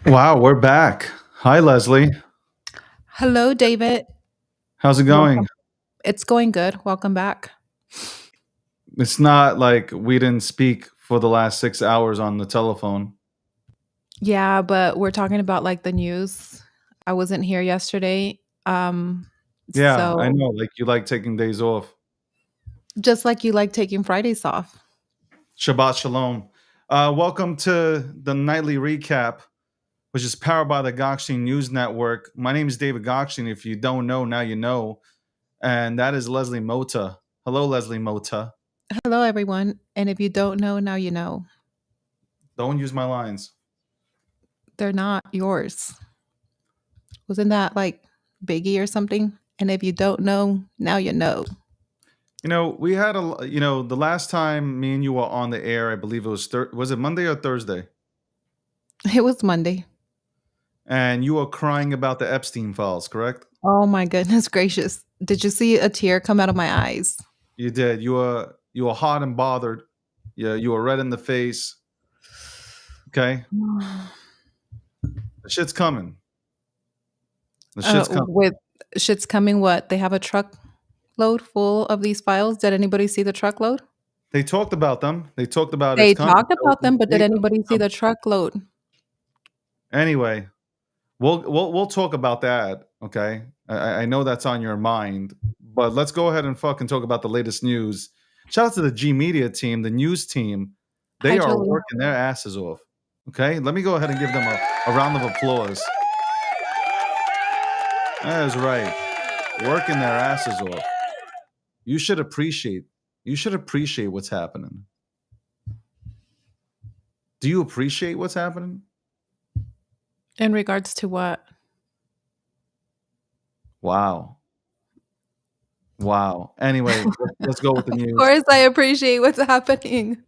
Wow, we're back. Hi, Leslie. Hello, David. How's it going? Welcome. It's going good. Welcome back. It's not like we didn't speak for the last 6 hours on the telephone. Yeah, but we're talking about like the news. I wasn't here yesterday. Yeah, I So know. Like you like taking days off. just like you like taking Fridays off. Shabbat Shalom. Welcome to the nightly recap, which is powered by the Gokhshtein News Network. My name is David Gokhshtein. If you don't know, now you know. And that is Leslie Mota. Hello, Leslie Mota. Hello, everyone. And if you don't know, now you know. Don't use my lines. They're not yours. Wasn't that like Biggie or something? And if you don't know, now you know. We had the last time me and you were on the air, I believe it was was it Monday or Thursday? It was Monday. And you were crying about the Epstein files, correct? Oh my goodness gracious. Did you see a tear come out of my eyes? You did. You were hot and bothered. Yeah, you were red in the face. Okay, the shit's coming. The shit's coming. With shit's coming, what? They have a truckload full of these files. Did anybody see the truckload? They talked about them. They talked about it's They coming. talked That was about the them, but did date that anybody it's see coming. the truckload? Anyway, we'll talk about that. Okay, I know that's on your mind, but let's go ahead and fucking talk about the latest news. Shout out to the G Media team, the news team. Hi, They are Julie. working their asses off. Okay, let me go ahead and give them a round of applause. That is right. Working their asses off. You should appreciate. You should appreciate what's happening. Do you appreciate what's happening? In regards to what? Wow. Wow. Anyway, let's go with the Of news. course, I appreciate what's happening.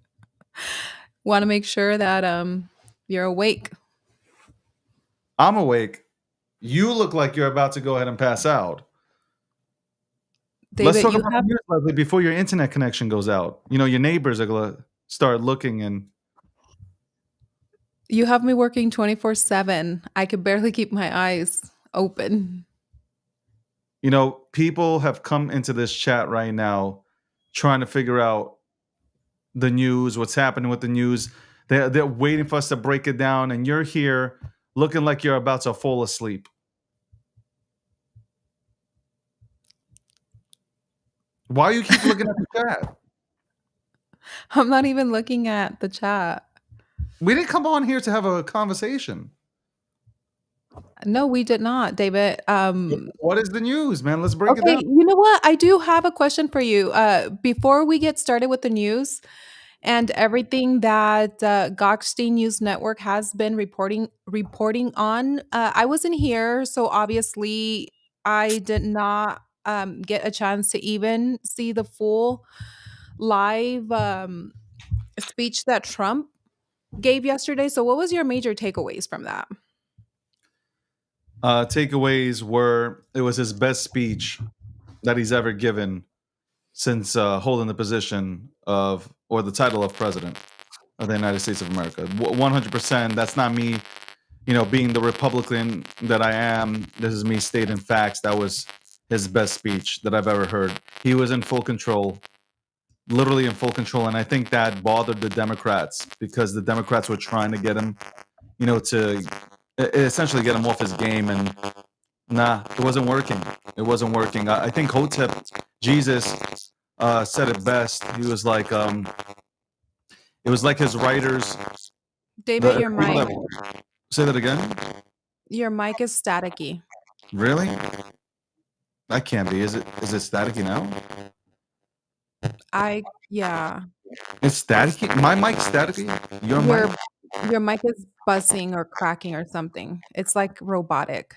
Want to make sure that you're awake. I'm awake. You look like you're about to go ahead and pass out. Let's David, talk about the news, Leslie, before your internet connection goes out. Your neighbors are gonna start looking, and you have me working 24/7. I could barely keep my eyes open. people have come into this chat right now trying to figure out the news, what's happening with the news. They're waiting for us to break it down, and you're here looking like you're about to fall asleep. Why you keep looking at the chat? I'm not even looking at the chat. We didn't come on here to have a conversation. No, we did not, David. What is the news, man? Let's break it Okay, down. you know what? I do have a question for you. Before we get started with the news and everything that Gokhshtein News Network has been reporting on, I wasn't here, so obviously I did not get a chance to even see the full live speech that Trump gave yesterday. So, what was your major takeaways from that? Takeaways were it was his best speech that he's ever given since holding the position of or the title of president of the United States of America. 100%. That's not me, being the Republican that I am. This is me stating facts. That was his best speech that I've ever heard. He was in full control, literally in full control, and I think that bothered the Democrats because the Democrats were trying to get him, to essentially get him off his game, and nah, it wasn't working. It wasn't working. I think Hotep Jesus said it best. He was like, it was like his writers, David, the people that say that again. your mic is staticky. Really? That can't be. Is it? Is it staticky now? Yeah. It's staticky. My mic's staticky. Your mic. Your your mic is buzzing or cracking or something. It's like robotic.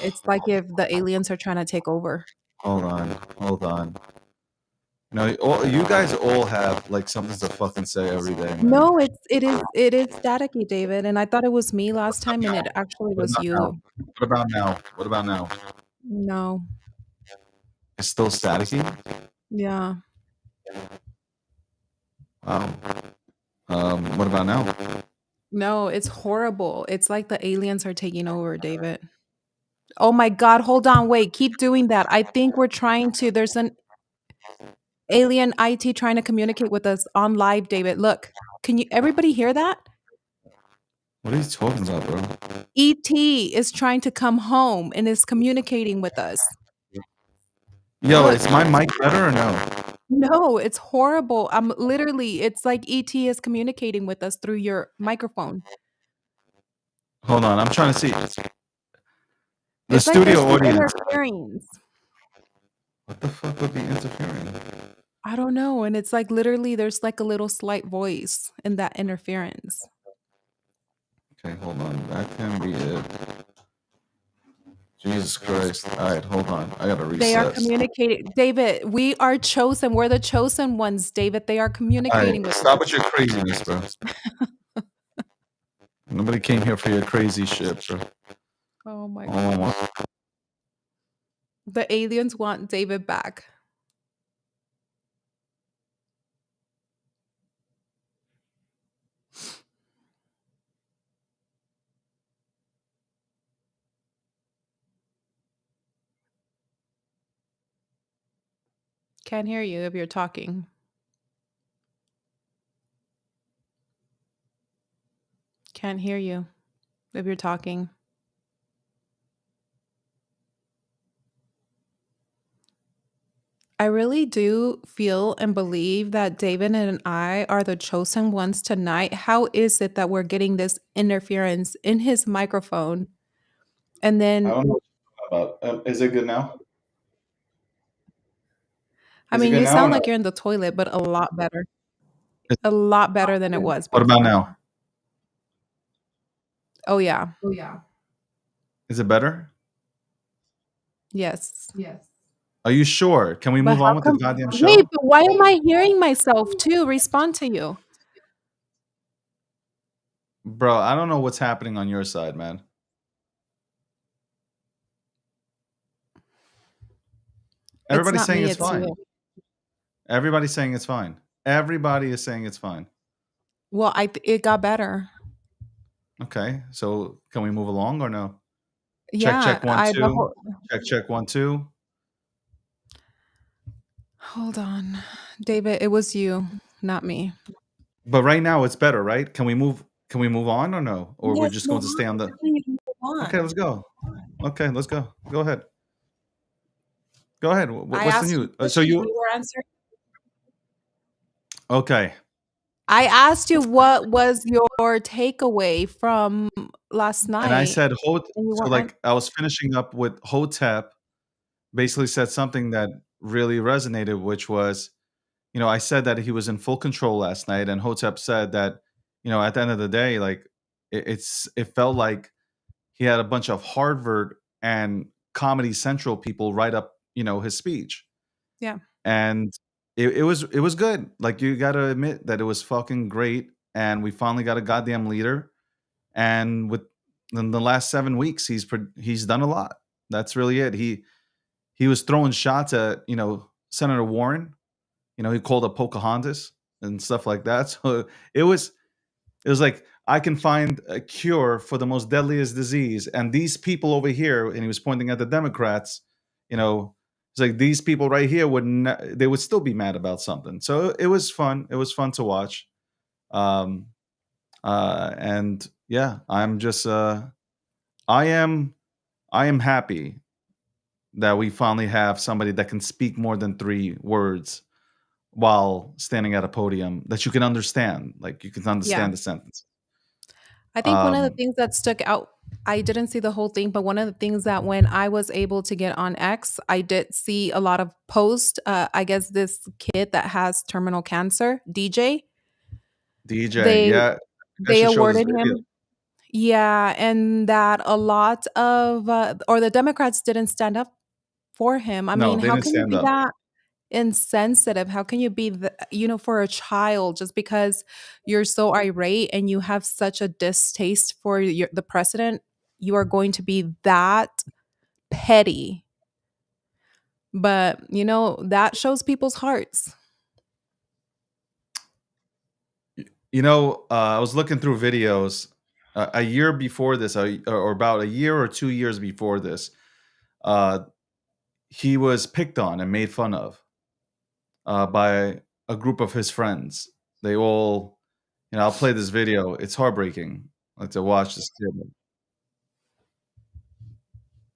It's like if the aliens are trying to take over. Hold on. Hold on. You guys all have like something to fucking say every day, man. No, it is staticky, David, and I thought it was me last time and it actually What was about now? you. What about now? What about now? No. It's still staticky. Yeah. Wow. What about now? No, it's horrible. It's like the aliens are taking over, David. Oh my god, hold on, wait, keep doing that. I think we're trying to there's an alien IT trying to communicate with us on live, David. Look. Can you everybody hear that? What are you talking about, bro? ET is trying to come home and is communicating with us. Yo, is Look. my mic better or no? No, it's horrible. I'm literally it's like ET is communicating with us through your microphone. Hold on, I'm trying to see. The It's like studio there's some audience. interference. What the fuck would be interfering? I don't know, and it's like literally there's like a little slight voice in that interference. Okay, hold on. That can be it. Jesus Christ. Alright, hold on. I gotta They are reset. communicating David, we are chosen. We're the chosen ones, David. They are Alright, communicating with stop us. with your craziness, bro. Nobody came here for your crazy shit, bro. Oh my All I god. want. The aliens want David back. Can't hear you if you're talking. Can't hear you if you're talking. I really do feel and believe that David and I are the chosen ones tonight. How is it that we're getting this interference in his microphone? And I then, don't know what you're talking about. Is it good now? I Is it mean, good you now or sound no? like you're in the toilet, but a lot better than it was What about before. now? Oh, yeah. Is it better? Yes. Are you sure? Can we But move on how with the come? goddamn Wait, show? but why am I hearing myself too respond to you? Bro, I don't know what's happening on your side, man. It's Everybody's not saying me, it's it's fine. you. Everybody's saying it's fine. Everybody is saying it's fine. Well, it got better. Okay, so can we move along or no? Check, Yeah, check, one, I the two. whole Check, check, 1, 2. hold on. David, it was you, not me. But right now it's better, right? Can we move on or no? Or we're Yes, just going move to on. stay on I'm the telling you to move Okay, on. let's go. Okay, let's go. Go ahead. Go ahead. I What's the asked you news? a So question and you you were answering. Okay. I asked you what was your takeaway from last And I night, said and you so weren't like I was finishing up with Hotep basically said something that really resonated, which was, I said that he was in full control last night, and Hotep said that, at the end of the day, like it felt like he had a bunch of Harvard and Comedy Central people write up, his speech, yeah. and it was good. Like you got to admit that it was fucking great, and we finally got a goddamn leader, and in the last 7 weeks, he's done a lot. That's really it. He was throwing shots at Senator Warren. He called up Pocahontas and stuff like that. So it was like I can find a cure for the most deadliest disease, and these people over here, and he was pointing at the Democrats. It's like these people right here they would still be mad about something. So it was fun. It was fun to watch. Um, and yeah, I am I am happy that we finally have somebody that can speak more than 3 words while standing at a podium that you can understand. Like you can Yeah. understand the sentence. I think one of the Um, things that stuck out I didn't see the whole thing, but one of the things that when I was able to get on X, I did see a lot of posts. I guess this kid that has terminal cancer, DJ, DJ, they yeah, I they should show this awarded video. him. Yeah, and that a lot of or the Democrats didn't stand up for him. I No, mean, they how didn't can you stand be up. that insensitive? How can you be for a child just because you're so irate and you have such a distaste for the president, you are going to be that petty. But, that shows people's hearts. I was looking through videos a year before this, or about a year or 2 years before this. Uh, he was picked on and made fun of by a group of his friends. They all, I'll play this video. It's heartbreaking, like to watch this kid.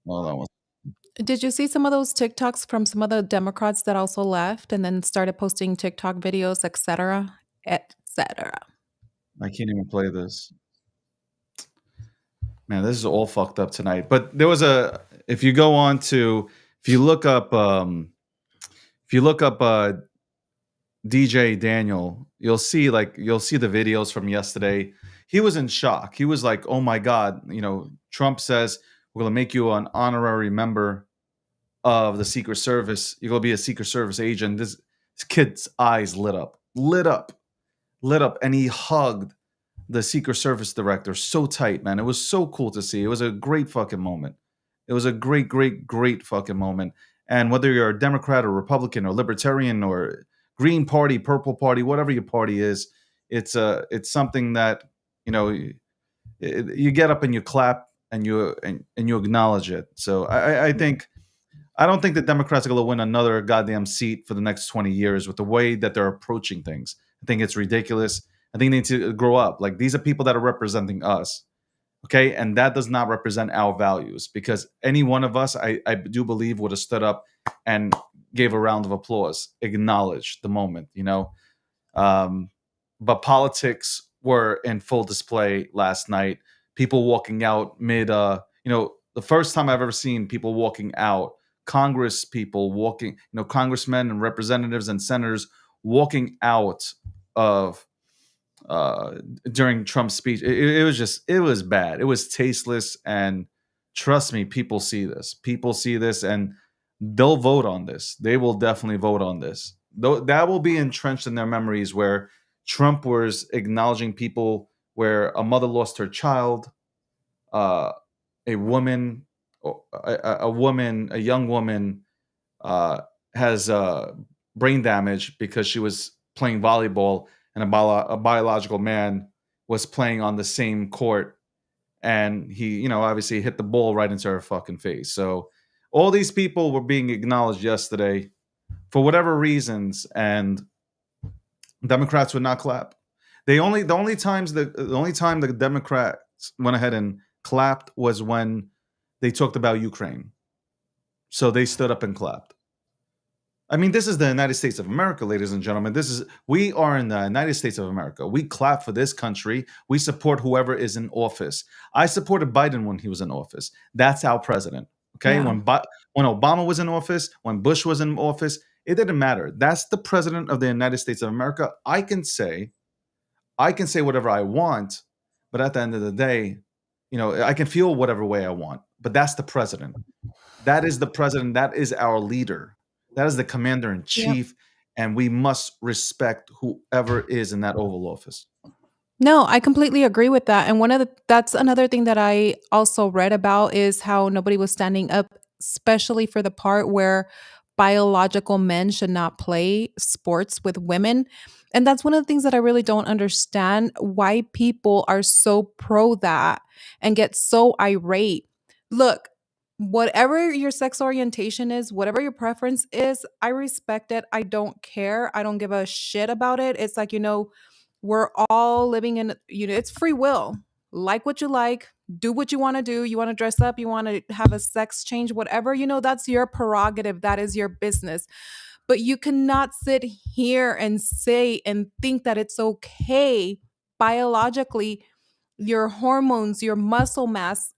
Hold on. Did you see some of those TikToks from some of the Democrats that also left and then started posting TikTok videos, etc., etc.? I can't even play this. Man, this is all fucked up tonight. But there was a if you go on to if you look up DJ Daniel, you'll see the videos from yesterday. He was in shock. He was like, "Oh my god, Trump says we're going to make you an honorary member of the Secret Service. You're going to be a Secret Service agent." This kid's eyes lit up. Lit up. Lit up, and he hugged the Secret Service director so tight, man. It was so cool to see. It was a great fucking moment. It was a great, great, great fucking moment. And whether you're a Democrat or Republican or Libertarian or Green Party, Purple Party, whatever your party is, it's something that you know you get up and you clap and you acknowledge it. So I don't think the Democrats are going to win another goddamn seat for the next 20 years with the way that they're approaching things. I think it's ridiculous. I think they need to grow up. Like, these are people that are representing us. Okay. And that does not represent our values, because any one of us, I do believe, would have stood up and gave a round of applause, acknowledged the moment. Um, but politics were in full display last night. People walking out mid, the first time I've ever seen people walking out, Congress people walking, congressmen and representatives and senators walking out of uh, during Trump's speech. It was bad. It was tasteless. And trust me, people see this. People see this, and they'll vote on this. They will definitely vote on this. Though that will be entrenched in their memories, where Trump was acknowledging people where a mother lost her child, uh, a woman, a young woman uh, has brain damage because she was playing volleyball, and a biological man was playing on the same court, and he, obviously hit the ball right into her fucking face. So all these people were being acknowledged yesterday for whatever reasons, and Democrats would not clap. The only time the Democrats went ahead and clapped was when they talked about Ukraine. So they stood up and clapped. I mean, this is the United States of America, ladies and gentlemen. We are in the United States of America. We clap for this country. We support whoever is in office. I supported Biden when he was in office. That's our president. Okay, Yeah. when Obama was in office, when Bush was in office, it didn't matter. That's the president of the United States of America. I can say whatever I want, but at the end of the day, I can feel whatever way I want. But that's the president. That is the president. That is our leader. That is the commander in Yep. chief. And we must respect whoever is in that Oval Office. No, I completely agree with that. And that's another thing that I also read about is how nobody was standing up, especially for the part where biological men should not play sports with women. And that's one of the things that I really don't understand, why people are so pro that and get so irate. Look, whatever your sex orientation is, whatever your preference is, I respect it. I don't care. I don't give a shit about it. It's like, we're all living in, it's free will. Like what you like, do what you want to do. You want to dress up, you want to have a sex change, whatever, that's your prerogative. That is your business. But you cannot sit here and say and think that it's okay biologically, your hormones, your muscle mass,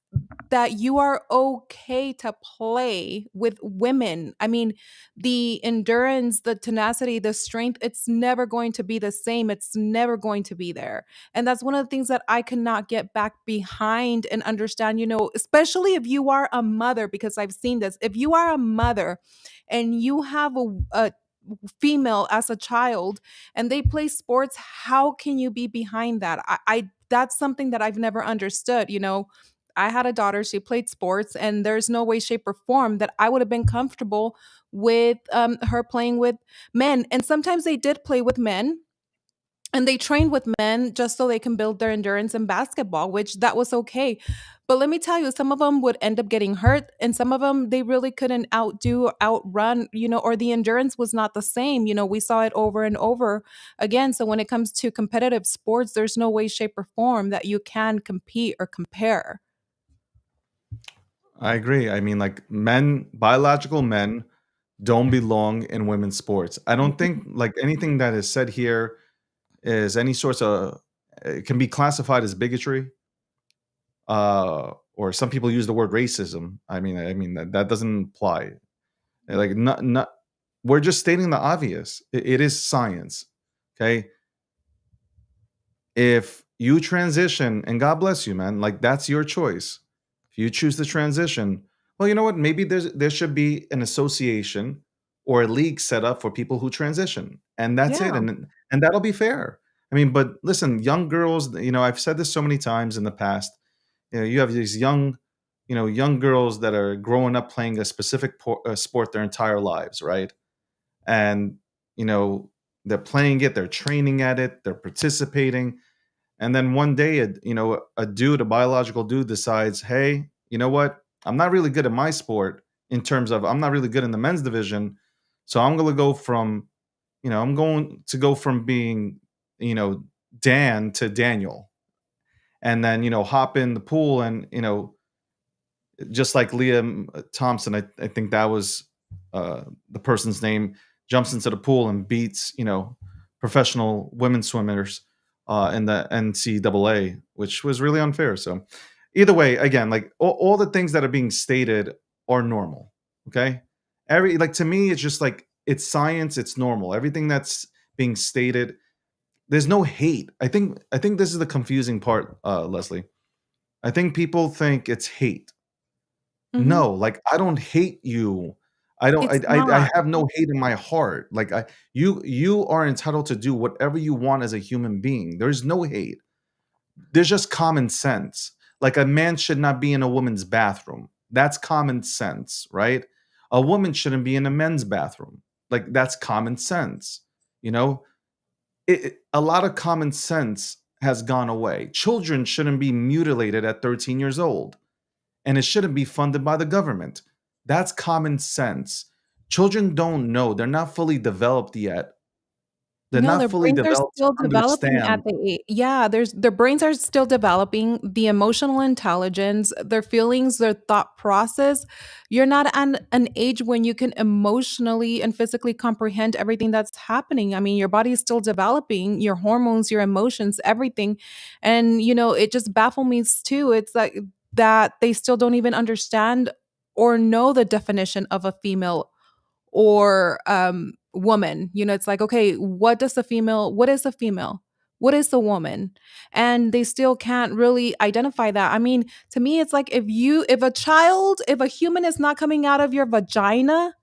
that you are okay to play with women. I mean, the endurance, the tenacity, the strength, it's never going to be the same. It's never going to be there. And that's one of the things that I cannot get back behind and understand, especially if you are a mother, because I've seen this. If you are a mother and you have a female as a child and they play sports, how can you be behind that? I that's something that I've never understood. I had a daughter, she played sports, and there's no way, shape, or form that I would have been comfortable with her playing with men. And sometimes they did play with men, and they trained with men just so they can build their endurance in basketball, which that was okay. But let me tell you, some of them would end up getting hurt, and some of them they really couldn't outdo, outrun, or the endurance was not the same. We saw it over and over again. So when it comes to competitive sports, there's no way, shape, or form that you can compete or compare. I agree. I mean, like men, biological men don't belong in women's sports. I don't think like anything that is said here is any sorts of it can be classified as bigotry, or some people use the word racism. I mean that doesn't apply. Like not we're just stating the obvious. It is science. Okay, if you transition, and God bless you, man, like that's your choice. If you choose to transition, well, you know what? Maybe there should be an association or a league set up for people who transition, and that's it, Yeah. and that'll be fair. I mean, but listen, young girls, I've said this so many times in the past. You have these young girls that are growing up playing a specific sport their entire lives, right? And you know, they're playing it, they're training at it, they're participating, and then one day, a biological dude decides, hey, you know what? I'm not really good at my sport in terms of I'm not really good in the men's division. So I'm going to go from being, you know, Dan to Daniel. And then, hop in the pool and, just like Liam Thompson, I think that was the person's name, jumps into the pool and beats, professional women swimmers in the NCAA, which was really unfair. So, either way, again, like all the things that are being stated are normal. Okay, like to me, it's just like it's science, it's normal. Everything that's being stated, there's no hate. I think this is the confusing part, Leslie. I think people think it's hate. Hmm. No, like, I don't hate you. I don't It's I not. have no hate in my heart. Like, you are entitled to do whatever you want as a human being. There's no hate. There's just common sense. Like, a man should not be in a woman's bathroom. That's common sense, right? A woman shouldn't be in a men's bathroom. Like, that's common sense, you know? A lot of common sense has gone away. Children shouldn't be mutilated at 13 years old, and it shouldn't be funded by the government. That's common sense. Children don't know. They're not fully developed yet. They're No, not their fully brains are developed to still developing at understand. the yeah, their brains are still developing, the emotional intelligence, their feelings, their thought process. You're not at an age when you can emotionally and physically comprehend everything that's happening. I mean, your body is still developing, your hormones, your emotions, everything. And it just baffles me too. It's like that they still don't even understand or know the definition of a female or woman. It's like, okay, what is a female? What is a woman? And they still can't really identify that. I mean, to me, it's like, if a human is not coming out of your vagina,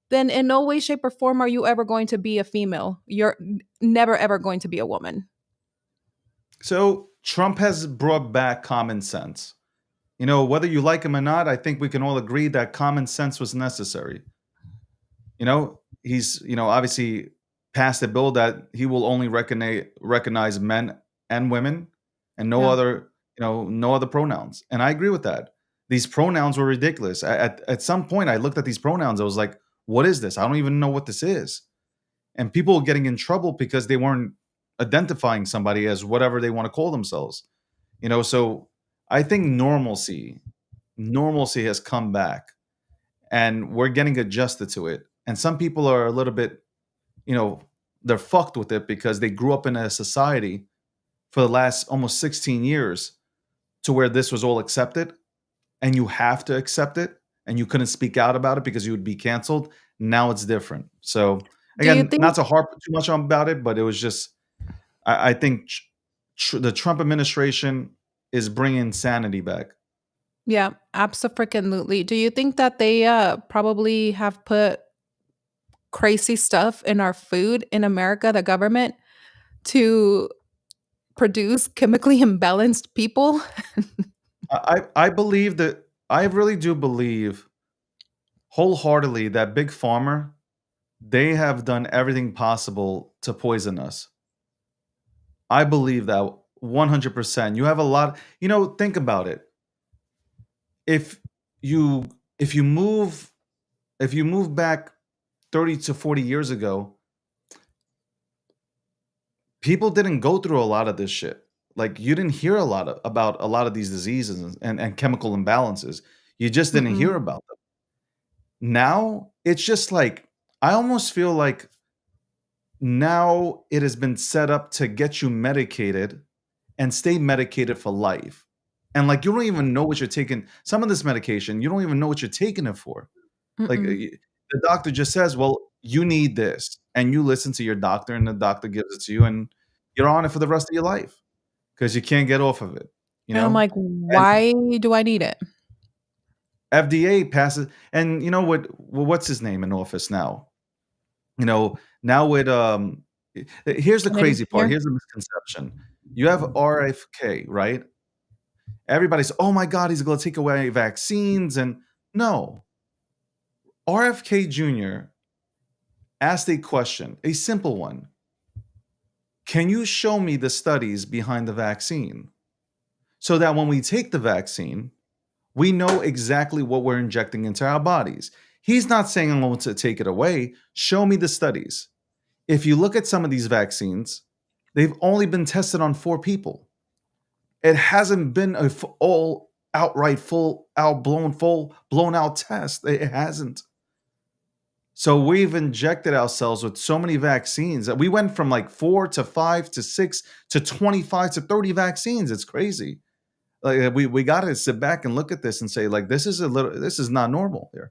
then in no way, shape, or form are you ever going to be a female. You're never ever going to be a woman. So Trump has brought back common sense. Whether you like him or not, I think we can all agree that common sense was necessary. He's obviously passed a bill that he will only recognize men and women, and no Yeah. other no other pronouns. And I agree with that. These pronouns were ridiculous. At some point, I looked at these pronouns. I was like, "What is this? I don't even know what this is." And people were getting in trouble because they weren't identifying somebody as whatever they want to call themselves. So I think normalcy has come back, and we're getting adjusted to it. And some people are a little bit, you know, they're fucked with it because they grew up in a society for the last almost 16 years to where this was all accepted, and you have to accept it, and you couldn't speak out about it because you would be canceled. Now it's different. So Do you again, think? not to harp too much on about it, but it was just I think the Trump administration is bringing sanity back. Yeah, absolutely. Do you think that they probably have put crazy stuff in our food in America, the government, to produce chemically imbalanced people? I believe that I really do believe wholeheartedly that Big Pharma, they have done everything possible to poison us. I believe that 100%. You have a lot, think about it. If you if you move if you move back 30 to 40 years ago, people didn't go through a lot of this shit. Like you didn't hear about a lot of these diseases and chemical imbalances. You just didn't hear Mm-mm. about them. Now it's just like I almost feel like now it has been set up to get you medicated and stay medicated for life. And like you don't even know what you're taking. Some of this medication, you don't even know what you're taking it for. Like Mm-mm. the doctor just says, "Well, you need this," and you listen to your doctor, and the doctor gives it to you, and you're on it for the rest of your life because you can't get off of it. You And I'm know, like, and why do I need it? FDA passes, and you know what? What's his name in office now? Now with here's the Kennedy crazy part. Jr. Here's the misconception. You have RFK, right? Everybody's, oh my God, he's going to take away vaccines. And no, RFK Jr. asked a question, a simple one. Can you show me the studies behind the vaccine so that when we take the vaccine, we know exactly what we're injecting into our bodies? He's not saying I'm going to take it away. Show me the studies. If you look at some of these vaccines, they've only been tested on 4 people. It hasn't been all outright full blown out test. It hasn't. So we've injected ourselves with so many vaccines that we went from like 4 to 5 to 6 to 25 to 30 vaccines. It's crazy. Like we got to sit back and look at this and say like this is not normal here.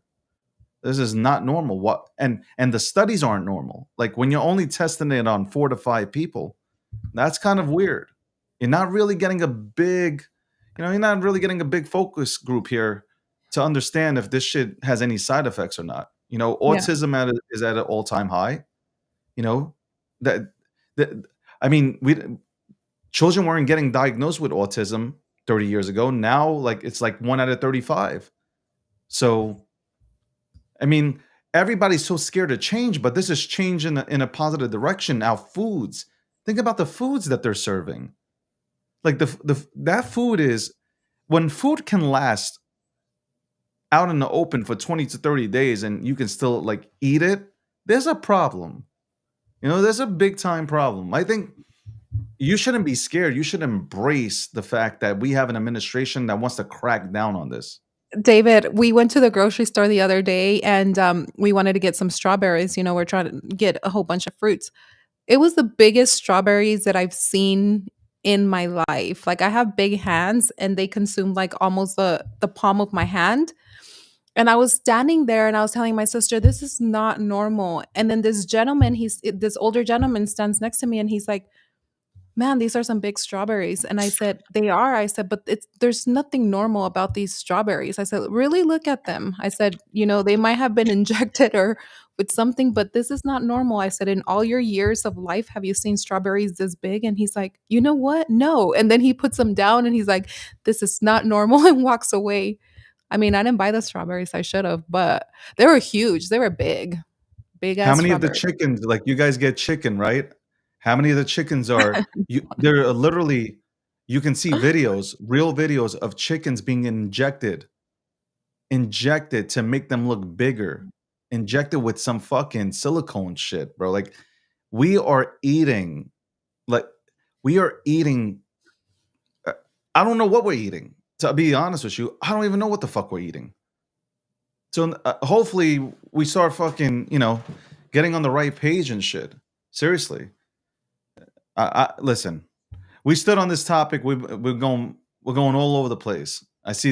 This is not normal. What and the studies aren't normal. Like when you're only testing it on 4 to 5 people, that's kind of weird. You're not really getting a big, you're not really getting a big focus group here to understand if this shit has any side effects or not. Yeah. Is at an all-time high. You know, that that I mean, we children weren't getting diagnosed with autism 30 years ago. Now, like it's like 1 out of 35. So, I mean, everybody's so scared to change, but this is change in a positive direction. Now, foods. Think about the foods that they're serving. Like that food is when food can last out in the open for 20 to 30 days and you can still like eat it, there's a problem. There's a big time problem. I think you shouldn't be scared. You should embrace the fact that we have an administration that wants to crack down on this. David, we went to the grocery store the other day and we wanted to get some strawberries. We're trying to get a whole bunch of fruits. It was the biggest strawberries that I've seen in my life. Like I have big hands and they consume like almost the palm of my hand. And I was standing there and I was telling my sister, this is not normal. And then this older gentleman stands next to me and he's like, man, these are some big strawberries. And I said, they are. I said, but there's nothing normal about these strawberries. I said, really look at them. I said, they might have been injected or with something, but this is not normal. I said, in all your years of life, have you seen strawberries this big? And he's like, you know what? No. And then he puts them down and he's like, this is not normal and walks away. I mean, I didn't buy the strawberries. I should have, but they were huge. They were big, big How ass many of the strawberries. chickens, like you guys get chicken, right? How many of the chickens are you? They're literally, you can see videos, real videos of chickens being injected to make them look bigger, injected with some fucking silicone shit, bro. Like we are eating, like we are eating. uh, I don't know what we're eating. To be honest with you, I don't even know what the fuck we're eating. So hopefully we start fucking, getting on the right page and shit. Seriously, listen. We stood on this topic. We're going all over the place. I see.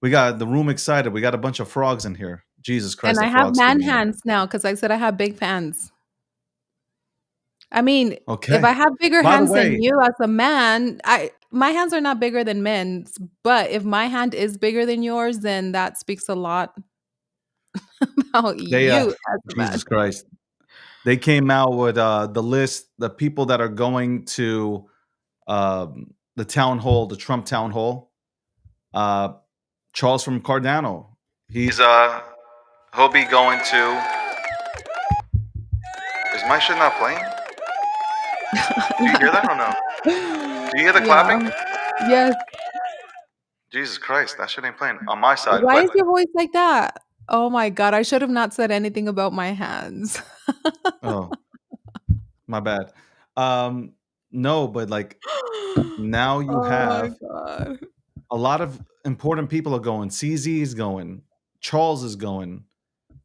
We got the room excited. We got a bunch of frogs in here. Jesus And Christ, the I have frogs scared man me. hands now because I said I have big hands. I mean, if Okay. I have bigger By the hands than way, you as a man, I my hands are not bigger than men's, but if my hand is bigger than yours, then that speaks a lot about they you as a man. Jesus Christ, they came out with the list, the people that are going to the town hall, the Trump town hall. Uh, Charles from Cardano. He'll be going to. Is my shit not playing? Do you hear that or no? Do you hear the Yeah. clapping? Yes. Jesus Christ, that shit ain't playing on my side, Why but is your voice like that? Oh my god, I should have not said anything about my hands. oh, my bad. Um, no, but like now you Oh my have god. a lot of important people are going. CZ is going. Charles is going.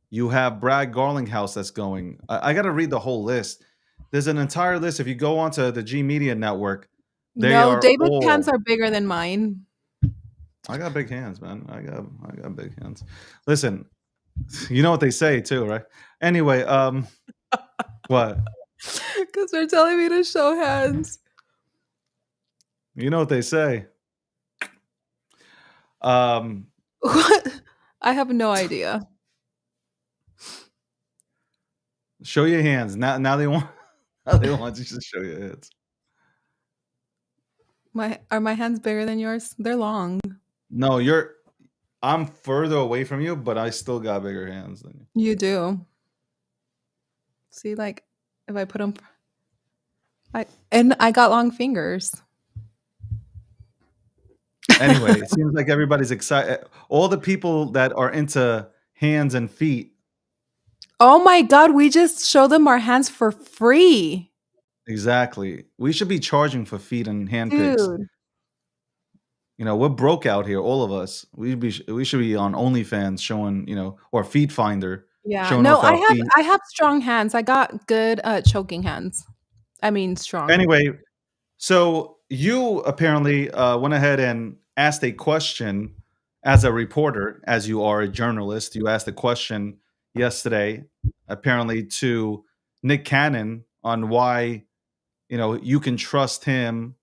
You have Brad Garlinghouse that's going. I got to read the whole list. There's an entire list. If you go onto the G Media Network, they No, are David's hands all. are bigger than mine. I got big hands, man. I got big hands. Listen, you know what they say too, right? Anyway, what? Because they're telling me to show hands. You know what they say. Um, What? I have no idea. show your hands. Now they want now they want you to show your hands. My hands bigger than yours? They're long. No, I'm further away from you, but I still got bigger hands than you. You do. See, like, if I put them, I got long fingers. Anyway, it seems like everybody's excited. All the people that are into hands and feet, Oh my god, we just show them our hands for free. exactly. We should be charging for feet and hand pics. Dude. You know, we're broke out here, all of us. We should be on OnlyFans showing, or Feet Finder Yeah. showing No, off our feet. I have strong hands. I got good choking hands. I mean strong. Anyway, so you apparently went ahead and asked a question as a reporter, as you are a journalist. You asked a question yesterday, apparently to Nick Cannon on why you can trust him.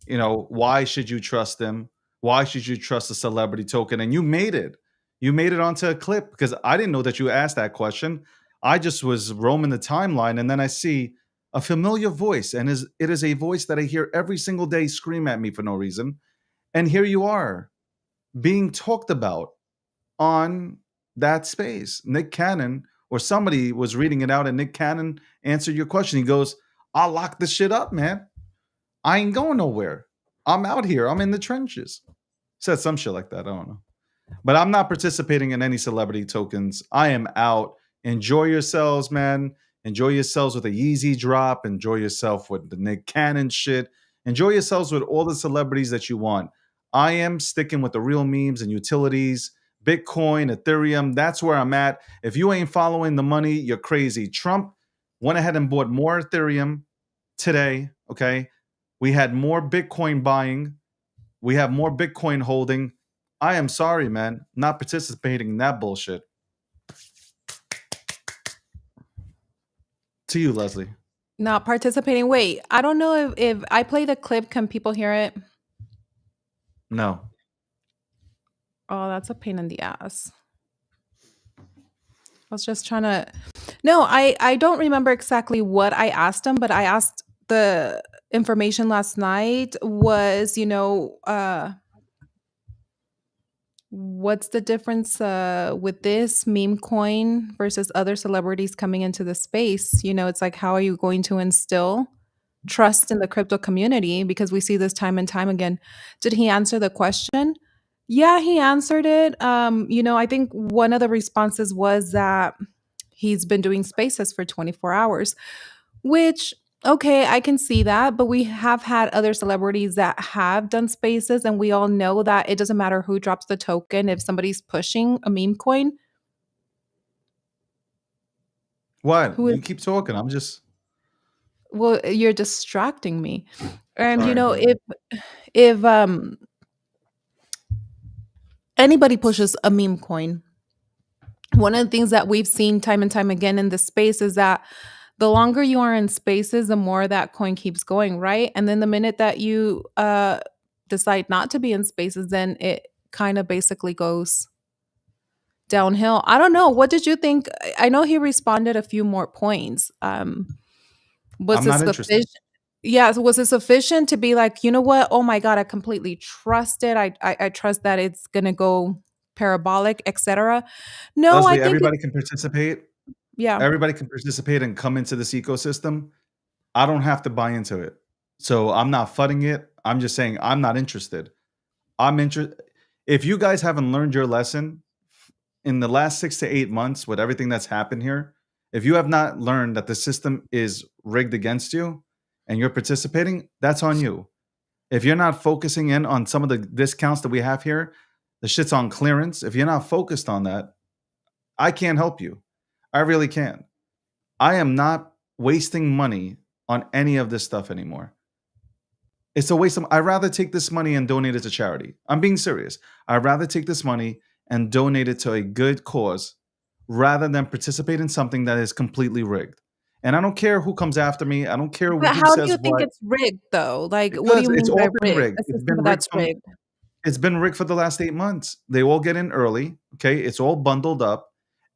Why should you trust him? Why should you trust a celebrity token? And you made it. You made it onto a clip because I didn't know that you asked that question. I just was roaming the timeline and then I see a familiar voice, and it is a voice that I hear every single day scream at me for no reason. And here you are being talked about on that space. Nick Cannon, or somebody was reading it out, and Nick Cannon answered your question. He goes, I'll lock this shit up, man. I ain't going nowhere. I'm out here. I'm in the trenches. Said some shit like that. I don't know. But I'm not participating in any celebrity tokens. I am out. Enjoy yourselves, man. Enjoy yourselves with a Yeezy drop. Enjoy yourself with the Nick Cannon shit. Enjoy yourselves with all the celebrities that you want. I am sticking with the real memes and utilities. Bitcoin, Ethereum, that's where I'm at. If you ain't following the money, you're crazy. Trump went ahead and bought more Ethereum today, okay? We had more Bitcoin buying. We have more Bitcoin holding. I am sorry, man. Not participating in that bullshit. To you, Leslie. Not participating. Wait, I don't know if I play the clip, can people hear it? No. Oh, that's a pain in the ass. I was just trying to. No, I don't remember exactly what I asked him, but I asked the information last night was, what's the difference with this meme coin versus other celebrities coming into the space? It's like, how are you going to instill trust in the crypto community? Because we see this time and time again. Did he answer the question? Yeah, he answered it. I think one of the responses was that he's been doing spaces for 24 hours, which, okay, I can see that, but we have had other celebrities that have done spaces, and we all know that it doesn't matter who drops the token if somebody's pushing a meme coin. What? Who is You keep talking. I'm just Well, you're distracting me. And sorry. Go ahead. if anybody pushes a meme coin, one of the things that we've seen time and time again in the space is that the longer you are in spaces, the more that coin keeps going, right? And then the minute that you decide not to be in spaces, then it kind of basically goes downhill. I don't know. What did you think? I know he responded a few more points. Was I'm it not interested. sufficient? Yeah, so was it sufficient to be like, you know what? Oh my god, I completely trust it. I trust that it's gonna go parabolic, etc. No, I Leslie, think it's everybody can participate. yeah. Everybody can participate and come into this ecosystem. I don't have to buy into it. So I'm not fudding it. I'm just saying I'm not interested. I'm interested. If you guys haven't learned your lesson in the last 6 to 8 months with everything that's happened here, if you have not learned that the system is rigged against you and you're participating, that's on you. If you're not focusing in on some of the discounts that we have here, the shit's on clearance. If you're not focused on that, I can't help you. I really can't. I am not wasting money on any of this stuff anymore. It's a waste of. I'd rather take this money and donate it to charity. I'm being serious. I'd rather take this money and donate it to a good cause rather than participate in something that is completely rigged. And I don't care who comes after me. I don't care But who how do says you think what it's rigged though? Like, what do because you it's mean by all been rigged? rigged. A system that's rigged. It's been rigged for the last 8 months. They all get in early. Okay, it's all bundled up,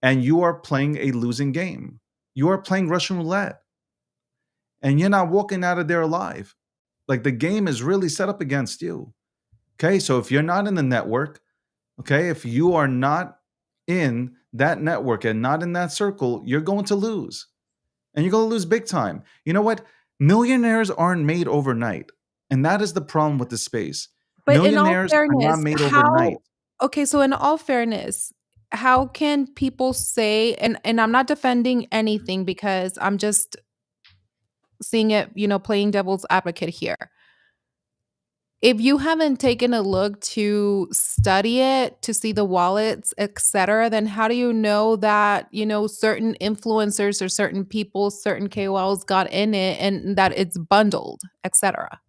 and you are playing a losing game. You are playing Russian roulette, and you're not walking out of there alive. Like the game is really set up against you. Okay, so if you're not in the network, okay, if you are not in that network and not in that circle, you're going to lose. And you're going to lose big time. You know what? Millionaires aren't made overnight. And that is the problem with the space. But in all Millionaires are not fairness, made overnight. how okay, so in all fairness, how can people say, and I'm not defending anything because I'm just seeing it, playing devil's advocate here. If you haven't taken a look to study it, to see the wallets, etc., then how do you know that, certain influencers or certain people, certain KOLs got in it and that it's bundled, etc.?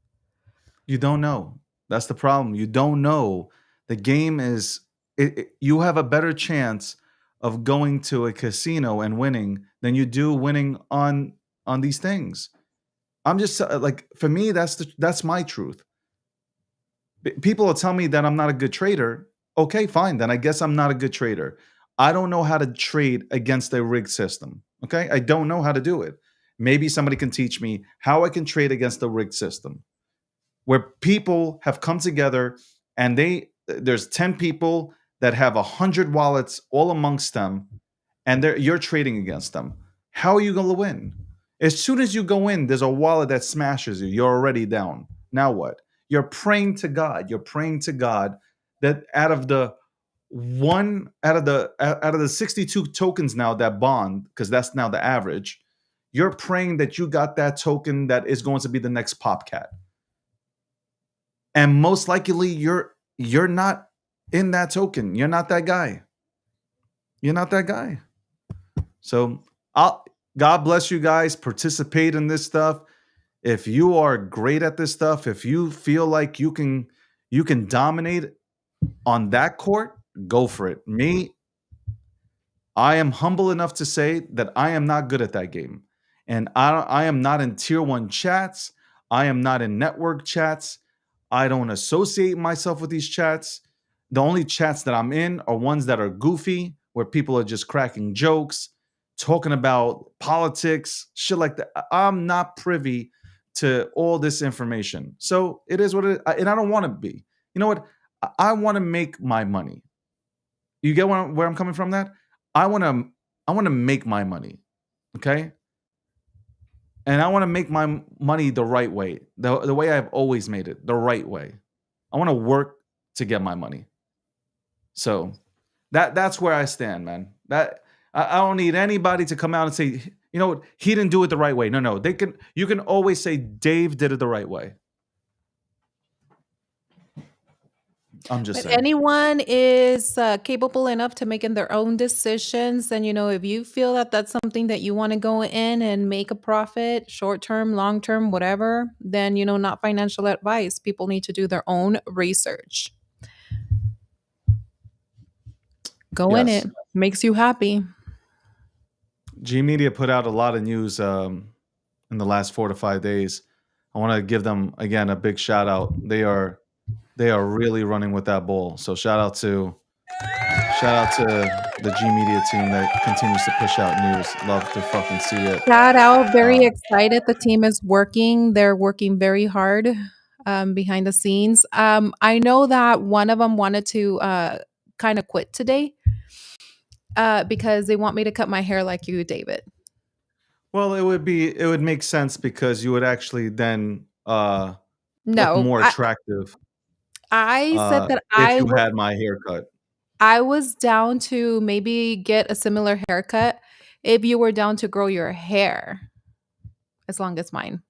You don't know. That's the problem. You don't know. The game is you have a better chance of going to a casino and winning than you do winning on these things. I'm just like for me that's my truth. People will tell me that I'm not a good trader. Okay, fine. Then I guess I'm not a good trader. I don't know how to trade against a rigged system. Okay, I don't know how to do it. Maybe somebody can teach me how I can trade against a rigged system where people have come together and there's 10 people that have 100 wallets all amongst them and you're trading against them. How are you going to win? As soon as you go in, there's a wallet that smashes you. You're already down. Now what? You're praying to God. You're praying to God that out of the 62 tokens now that bond, because that's now the average, you're praying that you got that token that is going to be the next Popcat. And most likely you're not in that token. You're not that guy. You're not that guy. So I'll God bless you guys. Participate in this stuff. If you are great at this stuff, if you feel like you can dominate on that court, go for it. Me, I am humble enough to say that I am not good at that game. And I am not in tier one chats. I am not in network chats. I don't associate myself with these chats. The only chats that I'm in are ones that are goofy, where people are just cracking jokes, talking about politics, shit like that. I'm not privy to all this information. So it is what it is. And I don't want to be. You know what? I want to make my money. You get where I'm coming from that? I want to I want to make my money, okay? And I want to make my money the right way. The way I've always made it, the right way. I want to work to get my money. So that's where I stand, man. That I don't need anybody to come out and say, you know what, he didn't do it the right way. No, no. You can always say Dave did it the right way. I'm just But saying. anyone is capable enough to making their own decisions. And, if you feel that that's something that you want to go in and make a profit, short term, long term, whatever, then, not financial advice. People need to do their own research. Go in Yes. it. Makes you happy. G Media put out a lot of news in the last 4 to 5 days. I want to give them again a big shout out. They are really running with that ball. So shout out to the G Media team that continues to push out news. Love to fucking see it. Shout out. Uh, Very excited. The team is working. They're working very hard behind the scenes. I know that one of them wanted to kind of quit today because they want me to cut my hair like you, David. Well, it would make sense because you would actually then look No, more attractive I said that if you had my haircut. I was down to maybe get a similar haircut if you were down to grow your hair as long as mine.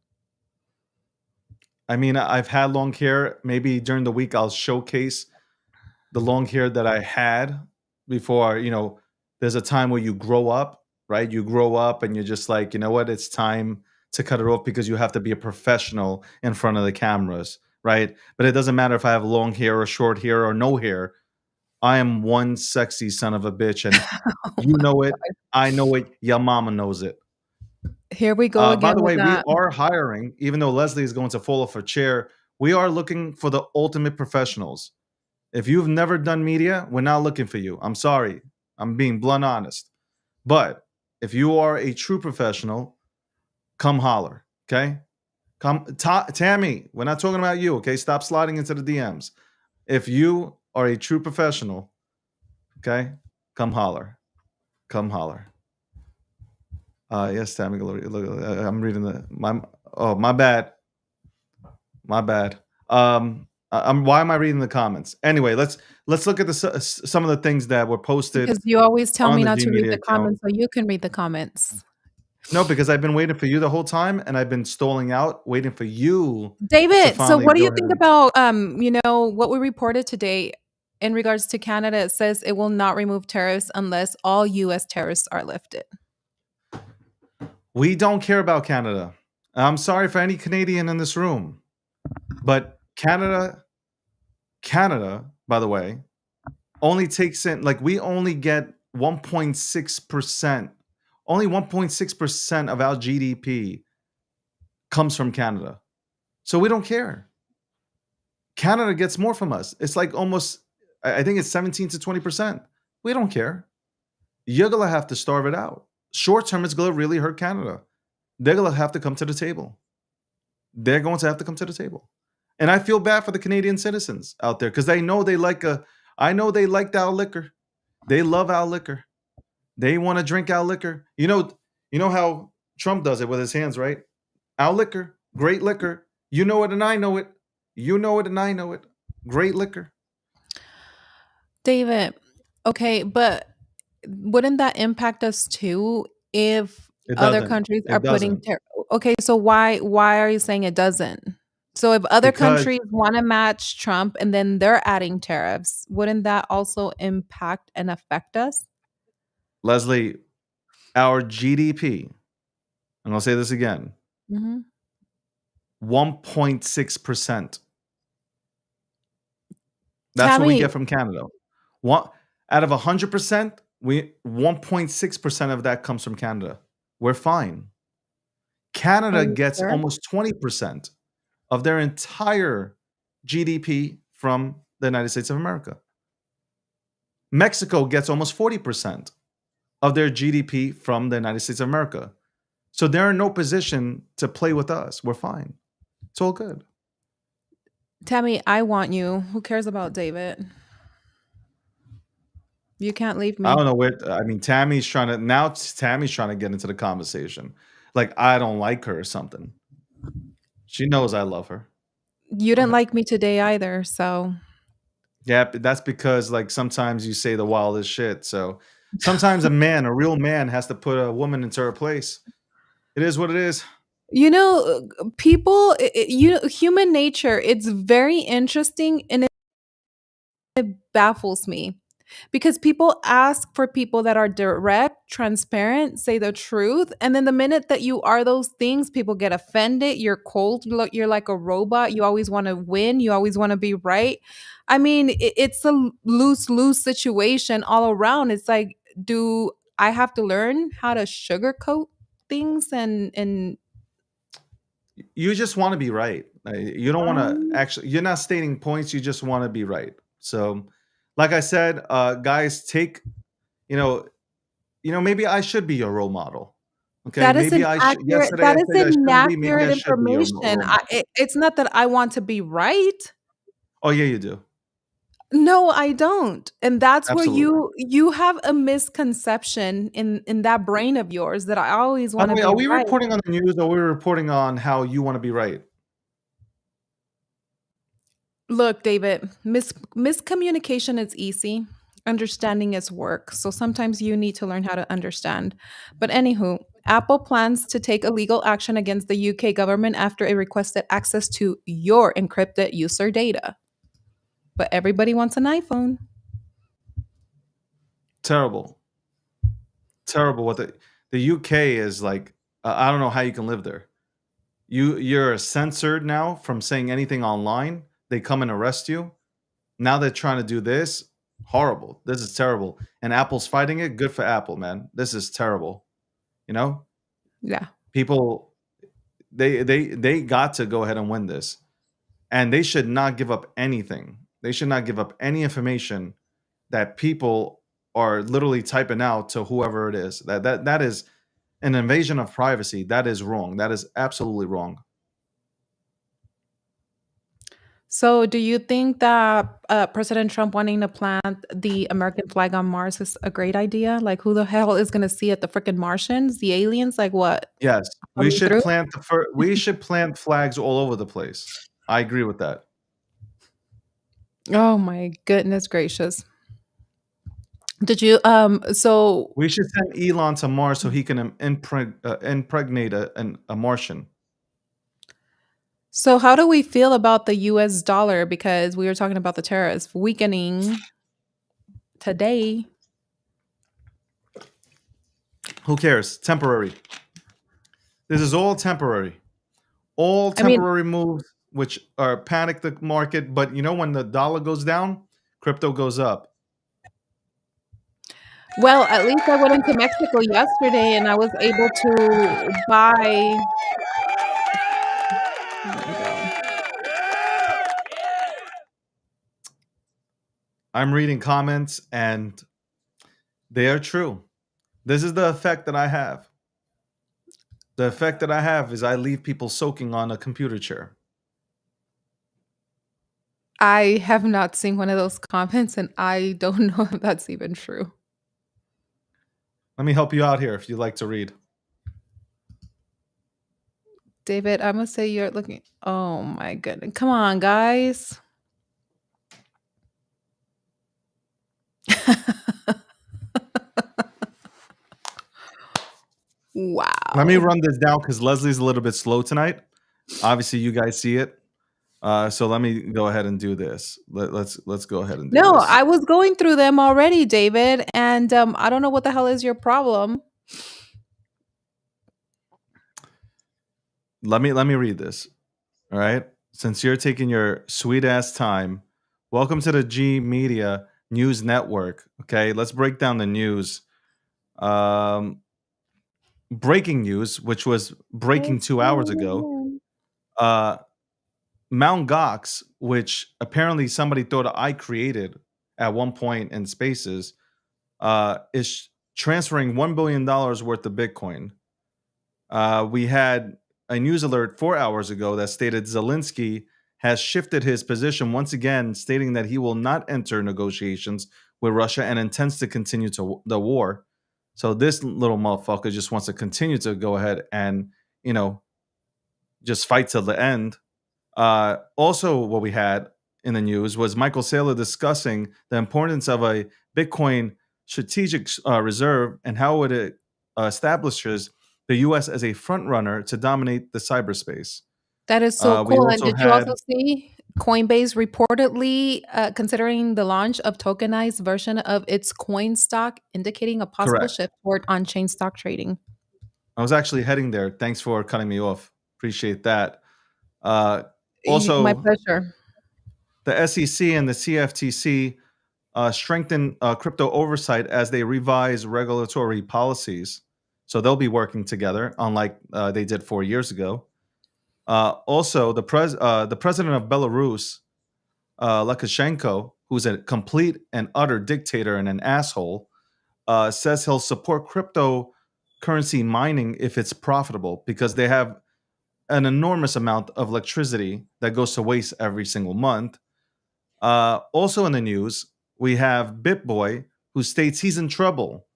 I mean, I've had long hair. Maybe during the week I'll showcase the long hair that I had before, there's a time where you grow up, right? You grow up and you're just like, you know what? It's time to cut it off because you have to be a professional in front of the cameras, right? But it doesn't matter if I have long hair or short hair or no hair. I am one sexy son of a bitch, and Oh you my know it. god. I know it. Your mama knows it. Here we go By again the with way, we that. are hiring, even though Leslie is going to fall off her chair. We are looking for the ultimate professionals. If you've never done media, we're not looking for you. I'm sorry. I'm being blunt honest. But if you are a true professional, come holler. Okay. Tammy, we're not talking about you. Okay. Stop sliding into the DMs. If you are a true professional, okay, come holler. Come holler. Yes, Tammy. I'm reading my bad. My bad. Why am I reading the comments? Anyway, let's look at some of the things that were posted Because you always tell on me the not G to read Media the account. comments so you can read the comments. No, because I've been waiting for you the whole time, and I've been stalling out, waiting for you to David, so finally what do go you ahead think and. about what we reported today in regards to Canada? It says it will not remove tariffs unless all US tariffs are lifted. We don't care about Canada. I'm sorry for any Canadian in this room, but Canada, by the way, only takes in like we only get 1.6%. Only 1.6% of our GDP comes from Canada. So we don't care. Canada gets more from us. It's like almost, I think it's 17 to 20%. We don't care. You're going to have to starve it out. Short term, it's going to really hurt Canada. They're going to have to come to the table. They're going to have to come to the table. And I feel bad for the Canadian citizens out there because I know they liked our liquor. They love our liquor. They want to drink our liquor. You know how Trump does it with his hands, right? Our liquor, great liquor. You know it and I know it. You know it and I know it. Great liquor. David, okay, but wouldn't that impact us too if It other doesn't. countries are It putting doesn't. okay, so why are you saying it doesn't? So if other Because countries want to match Trump and then they're adding tariffs, wouldn't that also impact and affect us? Leslie, our GDP, I'm gonna say this again, Mhm. 1.6%. That's what we Tammy, get from Canada. One out of 100%, we 1.6% of that comes from Canada. We're fine. are Canada you gets sure? almost 20% of their entire GDP from the United States of America. Mexico gets almost 40% of their GDP from the United States of America. So they're in no position to play with us. We're fine. It's all good. Tammy, I want you. Who cares about David? You can't leave I me. don't know where. I mean, Tammy's trying to get into the conversation. Like I don't like her or something. She knows I love her. You Go didn't ahead. like me today either, so Yeah, but that's because like sometimes you say the wildest shit. So sometimes a real man, has to put a woman into her place. It is what it is. people, human nature, it's very interesting and it baffles me because people ask for people that are direct, transparent, say the truth, and then the minute that you are those things, people get offended. You're cold. You're like a robot. You always want to win. You always want to be right. I mean, it's a lose lose situation all around. It's like, do I have to learn how to sugarcoat things and You just want to be right. You don't want to um, actually. You're not stating points. You just want to be right. So, like I said, guys, take you know, maybe I should be your role model. Okay, that is maybe I should. Yesterday I that is said I shouldn't be. Maybe inaccurate I should be your information. role model. It's not that I want to be right. Oh yeah, you do. No, I don't. And that's where Absolutely. you have a misconception in that brain of yours that I always By the wanna way, be are we right. reporting on the news or are we reporting on how you want to be right? Look, David, miscommunication is easy. Understanding is work. So sometimes you need to learn how to understand. But anywho, Apple plans to take a legal action against the UK government after it requested access to your encrypted user data. But everybody wants an iPhone. Terrible. Terrible. What the UK is like, I don't know how you can live there. You're censored now from saying anything online. They come and arrest you. Now they're trying to do this. Horrible. This is terrible. And Apple's fighting it. Good for Apple, man. This is terrible. You know, Yeah. people they got to go ahead and win this, and they should not give up anything. They should not give up any information that people are literally typing out to whoever it is. That is an invasion of privacy. That is wrong. That is absolutely wrong. So, do you think that President Trump wanting to plant the American flag on Mars is a great idea? Like, who the hell is going to see it? The freaking Martians, the aliens? Like, what? Yes, we Coming should through? we should plant flags all over the place. I agree with that. Oh my goodness gracious! Did you So We should send Elon to Mars so he can impregnate a Martian. how do we feel about the US dollar, because we were talking about the tariffs weakening today? Who cares? Temporary. This is all temporary. All I mean, temporary moves which are panic the market. But you know when the dollar goes down, crypto goes up. well, at least I went into Mexico yesterday and I was able to buy. There we go. I'm reading comments and they are true. This is the effect that I have. The effect that I have is I leave people soaking on a computer chair. I have not seen one of those comments, and I don't know if that's even true. Let me help you out here if you'd like to read. David, I must say you're looking. Oh my goodness. Come on, guys. Let me Wow. run this down because Leslie's a little bit slow tonight. Obviously, you guys see it. So let me go ahead and do this. Let's go ahead and do No, this. I was going through them already, David, and I don't know what the hell is your problem. Let me read this. All right. Since you're taking your sweet ass time, welcome to the G Media News Network. Okay, let's break down the news. Um, Breaking news, which was breaking 2 hours ago. Uh, Mount Gox, which apparently somebody thought I created at one point in Spaces, is transferring $1 billion worth of Bitcoin. We had a news alert 4 hours ago that stated Zelensky has shifted his position once again, stating that he will not enter negotiations with Russia and intends to continue to the war. So this little motherfucker just wants to continue to go ahead and you know just fight till the end. Also, what we had in the news was Michael Saylor discussing the importance of a Bitcoin strategic reserve and how it establishes the U.S. as a front runner to dominate the cyberspace. That is so We cool. And also did you had also see Coinbase reportedly considering the launch of tokenized version of its coin stock, indicating a possible correct. shift toward on-chain stock trading? I was actually heading there. Thanks for cutting me off. Appreciate that. Uh, My Also, pleasure. the SEC and the CFTC strengthen crypto oversight as they revise regulatory policies. So they'll be working together, unlike they did 4 years ago. Also, the president of Belarus, Lukashenko, who's a complete and utter dictator and an asshole, says he'll support cryptocurrency mining if it's profitable because they have an enormous amount of electricity that goes to waste every single month. Also in the news, we have BitBoy, who states he's in trouble,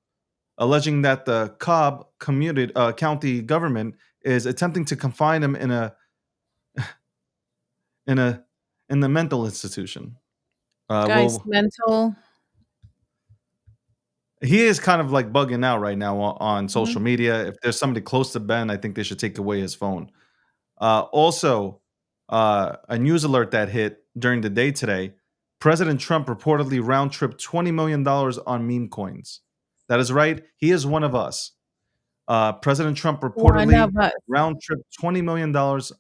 alleging that the Cobb county government is attempting to confine him in a in the mental institution. Guys, Well, mental. he is kind of like bugging out right now on social Mhm. media. If there's somebody close to Ben, I think they should take away his phone. Also, a news alert that hit during the day today: President Trump reportedly round tripped $20 million on meme coins. That is right. He is one of us. President Trump One reportedly of us. round tripped $20 million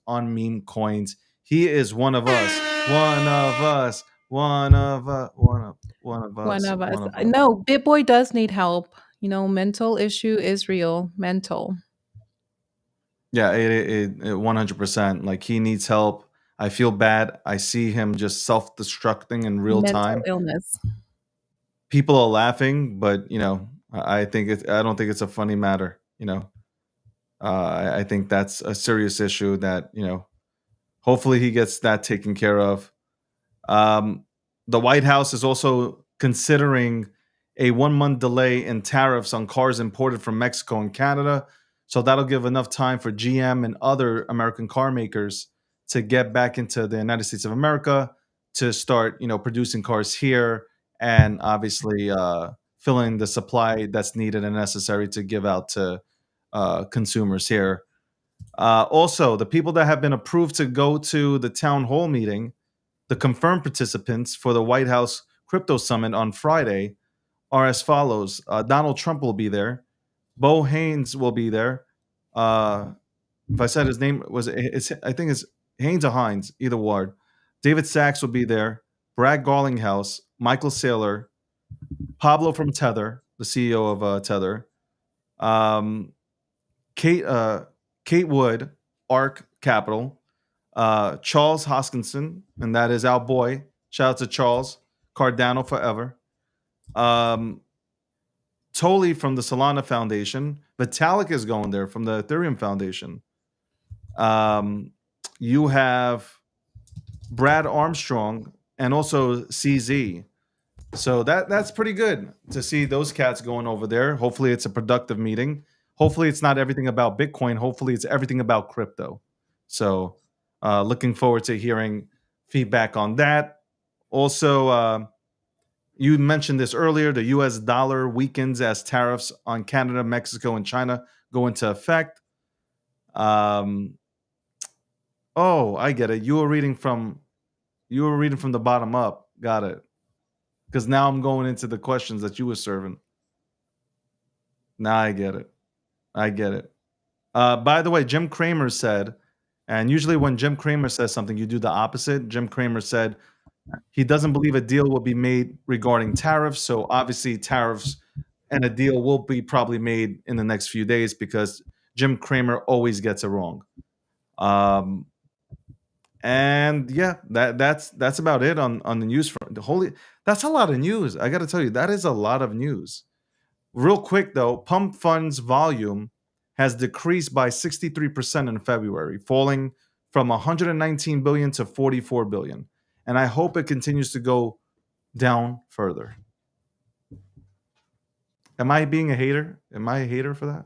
on meme coins. He is one of us. One of us. One of us. One of One us. of us. One of us. No, BitBoy does need help. Mental issue is real. Mental. Yeah, it 100%. Like he needs help. I feel bad. I see him just self-destructing in real Mental time. illness. People are laughing, but I think I don't think it's a funny matter. I think that's a serious issue that hopefully he gets that taken care of. Um, the White House is also considering a 1 month delay in tariffs on cars imported from Mexico and Canada. So that'll give enough time for GM and other American car makers to get back into the United States of America to start, producing cars here and obviously filling the supply that's needed and necessary to give out to consumers here. Also, the people that have been approved to go to the town hall meeting, the confirmed participants for the White House Crypto Summit on Friday are as follows: Donald Trump will be there. Bo Haynes will be there. Uh, if I said his name I think it's Haynes or Hines, either word. David Sachs will be there. Brad Garlinghouse, Michael Saylor, Pablo from Tether, the CEO of Tether, um, Kate Kate Wood, Arc Capital, Charles Hoskinson, and that is our boy. Shout out to Charles Cardano forever. Um, Toli from the Solana Foundation. Vitalik is going there from the Ethereum Foundation. Um, you have Brad Armstrong and also CZ. So that's pretty good to see those cats going over there. Hopefully, it's a productive meeting. Hopefully, it's not everything about Bitcoin. Hopefully, it's everything about crypto. So, looking forward to hearing feedback on that. Also, you mentioned this earlier. The U.S. dollar weakens as tariffs on Canada, Mexico, and China go into effect. Um, oh, I get it. You were reading from the bottom up. Got it. Because now I'm going into the questions that you were serving. Now I get it. I get it. By the way, Jim Cramer said, and usually when Jim Cramer says something, you do the opposite. Jim Cramer said he doesn't believe a deal will be made regarding tariffs. So obviously, tariffs and a deal will be probably made in the next few days because Jim Cramer always gets it wrong. Um, and yeah, that's about it on the news front. That's a lot of news. I got to tell you, that is a lot of news. Real quick though, pump funds volume has decreased by 63% in February, falling from 119 billion to 44 billion. And I hope it continues to go down further. Am I being a hater? Am I a hater for that?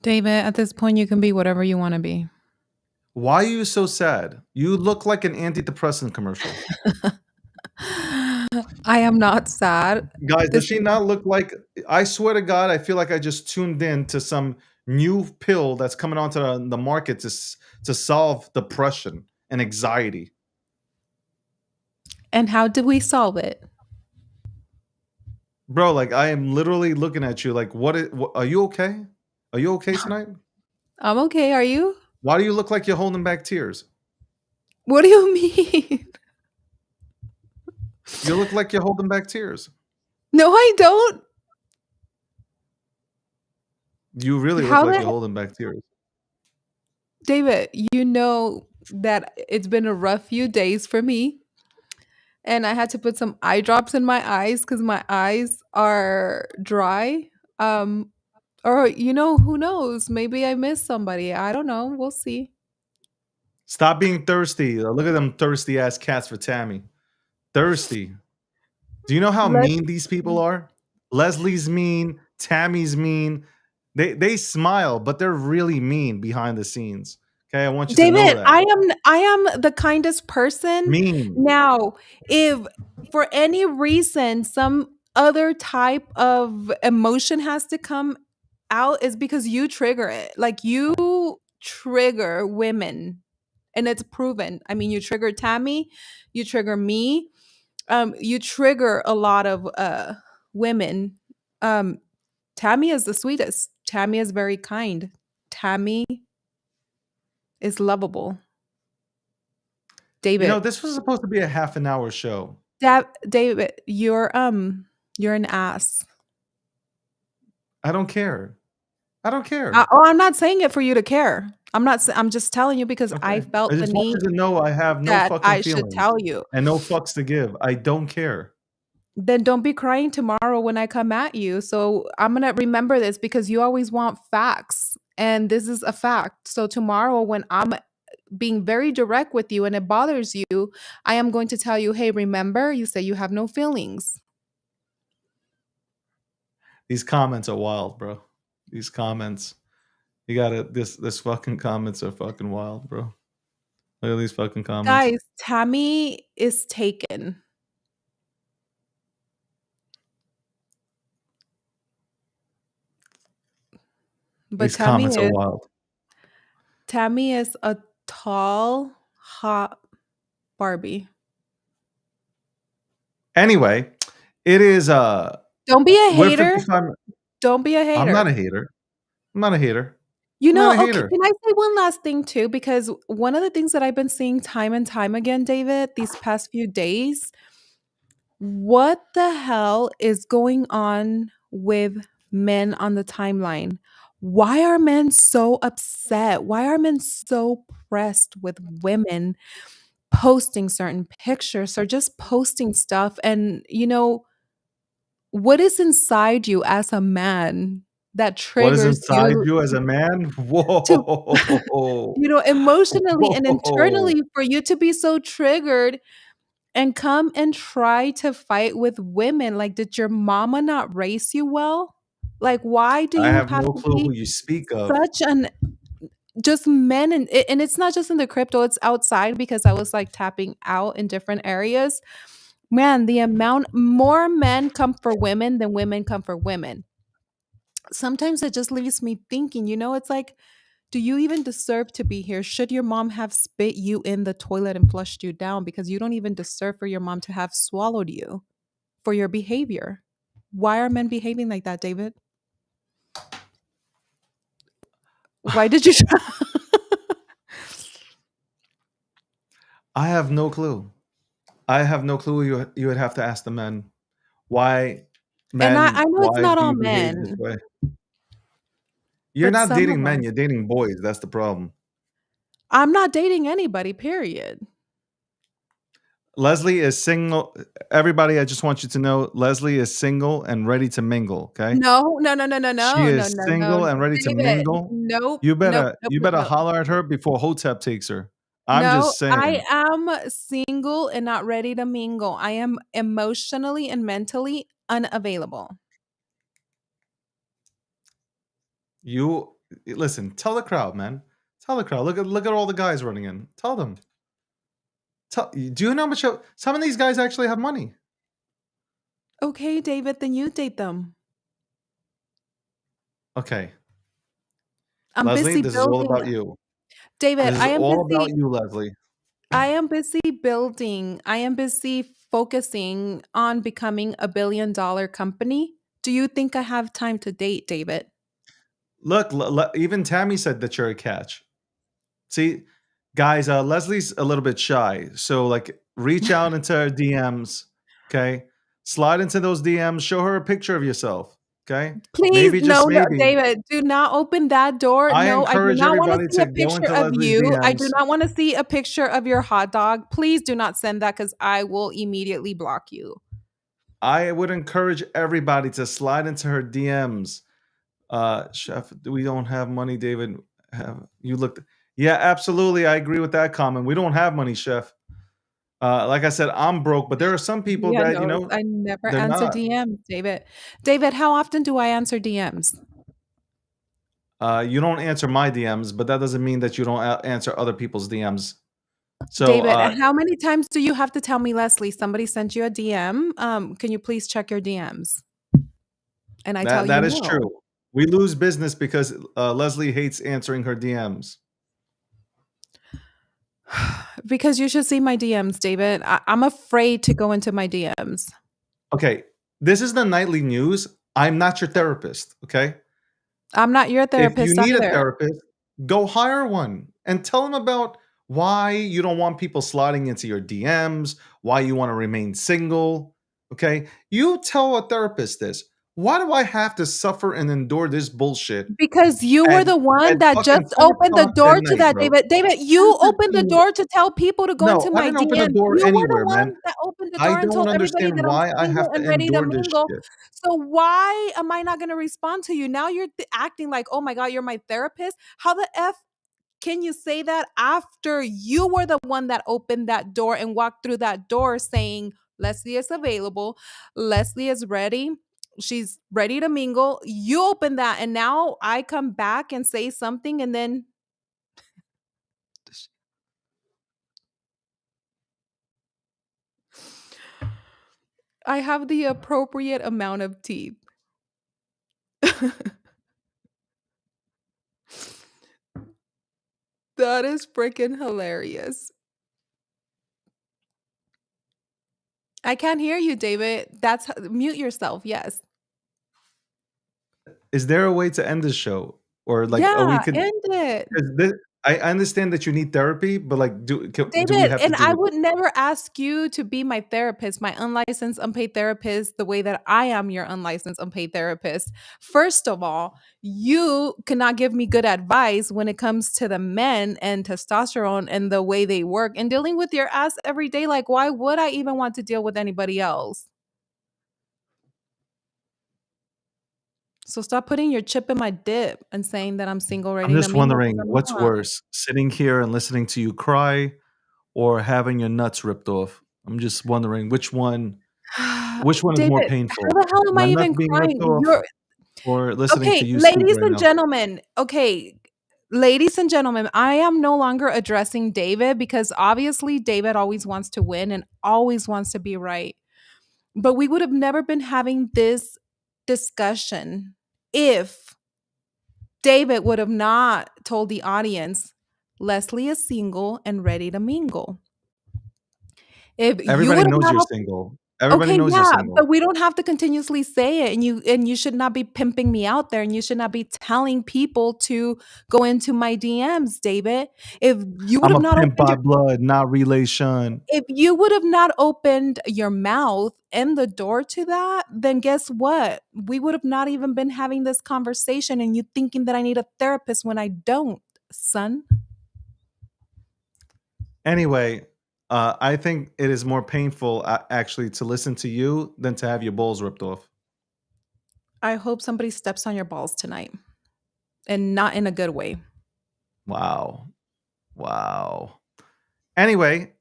David, at this point, you can be whatever you want to be. Why are you so sad? You look like an antidepressant commercial. I am not sad. Guys, does This she is not look like? I swear to God, I feel like I just tuned in to some new pill that's coming onto the market to solve depression and anxiety. and how did we solve it? Bro, like I am literally looking at you like are you okay? Are you okay tonight? I'm okay. Are you? Why do you look like you're holding back tears? What do you mean? You look like you're holding back tears. No, I don't. You really look How like the you're holding back tears. David, you know that it's been a rough few days for me, and I had to put some eye drops in my eyes because my eyes are dry. Um, or who knows? Maybe I missed somebody. I don't know. We'll see. Stop being thirsty. Look at them thirsty ass cats for Tammy. Thirsty. Do you know how Let mean these people are? Leslie's mean. Tammy's mean. They smile, but they're really mean behind the scenes. Okay, I want you to know David, that. I am the kindest person. Mean. Now, if for any reason some other type of emotion has to come out, is because you trigger it. Like you trigger women, and it's proven. I mean, you trigger Tammy, you trigger me, you trigger a lot of women. Um, Tammy is the sweetest. Tammy is very kind. Tammy is lovable. You know, David, this was supposed to be a half an hour show. David, you're an ass. I don't care. I don't care. Oh, I'm not saying it for you to care. I'm just telling you because I Okay. I felt the just want need you to know I have no that fucking I should feelings tell you. and no fucks to give. I don't care. Then don't be crying tomorrow when I come at you. So I'm gonna remember this because you always want facts, and this is a fact. So tomorrow, when I'm being very direct with you and it bothers you, I am going to tell you, hey, remember, you say you have no feelings. These comments are wild, bro. These comments. You gotta this fucking comments are fucking wild, bro. Look at these fucking comments. Guys, Tammy is taken, but These comments are wild. Tammy is a tall, hot Barbie. Anyway, it is Don't be a we're hater. 55. Don't be a I'm not a hater. hater. I'm not a hater. You I'm not know, a okay, hater. can I say one last thing too? Because one of the things that I've been seeing time and time again, David, these past few days, what the hell is going on with men on the timeline? Why are men so upset? Why are men so pressed with women posting certain pictures or just posting stuff? And, what is inside you as a man that What is triggers inside you you as a man? to Whoa. emotionally and Whoa. internally for you to be so triggered and come and try to fight with women? Like, did your mama not raise you well? Like, why do I you have have no to clue who be you speak of. such an just men? And it's not just in the crypto, it's outside because I was like tapping out in different areas. Man, the amount more men come for women than women come for women. Sometimes it just leaves me thinking, it's like, do you even deserve to be here? Should your mom have spit you in the toilet and flushed you down? Because you don't even deserve for your mom to have swallowed you for your behavior. Why are men behaving like that, David? Why did you I have no clue. I have no clue. You would have to ask the men. Why And men, I know it's why not do all you behave this men, way? You're but not some of dating men, them. you're dating boys. That's the problem. I'm not dating anybody, period. Leslie is single. Everybody, I just want you to know Leslie is single and ready to mingle, okay? No, no, no, no, no, She no, no, is no, no. single and ready to David, mingle. nope, You nope, better nope, you nope, better nope. holler at her before Hotep takes her. I'm No, just I saying. am single and not ready to mingle. I am emotionally and mentally unavailable. You listen, tell the crowd, man. Tell the crowd. Look at all the guys running in. Tell them. Do you know how much some of these guys actually have money? Okay, David, then you date them. Okay. I'm Leslie, busy this is all building. about you. David, This is all about you, Leslie. I am busy building. I am busy focusing on becoming a billion-dollar company. Do you think I have time to date, David? Look, even Tammy said that you're a catch. See, guys, Leslie's a little bit shy. So like reach out into her DMs, okay? Slide into those DMs, show her a picture of yourself, okay? Please, Maybe no, just no, maybe. David, do not open that door. I No, I do encourage not wanna everybody see to a go picture into of Leslie's you. I do DMs. not wanna see a picture of your hot dog. Please do not send that because I will immediately block you. I would encourage everybody to slide into her DMs. Chef, we don't have money, David. You looked. Yeah, absolutely. I agree with that comment. We don't have money, chef. Like I said, I'm broke, but there are some people Yeah, that, no, I never they're answer not. DMs, David. David, how often do I answer DMs? You don't answer my DMs, but that doesn't mean that you don't answer other people's DMs. So, David, how many times do you have to tell me, Leslie, somebody sent you a DM? Can you please check your DMs? And I tell you that is no. true. We lose business because Leslie hates answering her DMs. Because you should see my DMs, David. I'm afraid to go into my DMs. Okay, this is the nightly news. I'm not your therapist. Okay, I'm not your if you therapist need a either. therapist, go hire one and tell them about why you don't want people sliding into your DMs, why you want to remain single. Okay, you tell a therapist this. Why do I have to suffer and endure this bullshit Because you at were the one that fucking just 10 opened the o'clock at door to night, that, bro? David. David, you 10 opened the 15. door to tell people to go No, into I my didn't open the DMs. door You were the anywhere, man. one that opened the I door and don't told everybody understand that I'm why I single have to and ready to endure this mingle. shit. So why am I not gonna respond to you? Now you're acting like, "Oh my god, you're my therapist." How the F can you say that after you were the one that opened that door and walked through that door saying, Leslie is available, Leslie is ready, she's ready to mingle? You open that, and now I come back and say something, and then I have the appropriate amount of teeth. That is freaking hilarious. I can't hear you, David. Mute yourself. Yes. Is there a way to end this show? Or like, we Yeah, could, end it. 'cause I understand that you need therapy, but like, do we David, have to and do I it? would never ask you to be my therapist, my unlicensed, unpaid therapist, the way that I am your unlicensed, unpaid therapist. First of all, you cannot give me good advice when it comes to the men and testosterone and the way they work and dealing with your ass every day. Like, why would I even want to deal with anybody else? So stop putting your chip in my dip and saying that I'm single, I'm ready to just mingle, because wondering I'm what's not. worse, sitting here and listening to you cry or having your nuts ripped off? I'm just wondering which one is more David, how painful? the hell am I My nuts even being ripped crying? off You're or listening to okay, you speak ladies right and now? gentlemen. Okay, ladies and gentlemen, I am no longer addressing David because obviously David always wants to win and always wants to be right. But we would have never been having this discussion if David would have not told the audience Leslie is single and ready to mingle. If you Everybody would have knows you're not single. Everybody Okay, knows you're yeah, single. but we don't have to continuously say it, and you should not be pimping me out there, and you should not be telling people to go into my DMs, David. If you would I'm have a not pimp opened by your blood, not relation. if you would have not opened your mouth and the door to that, then guess what? We would have not even been having this conversation and you thinking that I need a therapist when I don't, son. Anyway, I think it is more painful actually to listen to you than to have your balls ripped off. I hope somebody steps on your balls tonight and not in a good way. Wow. Wow. Anyway,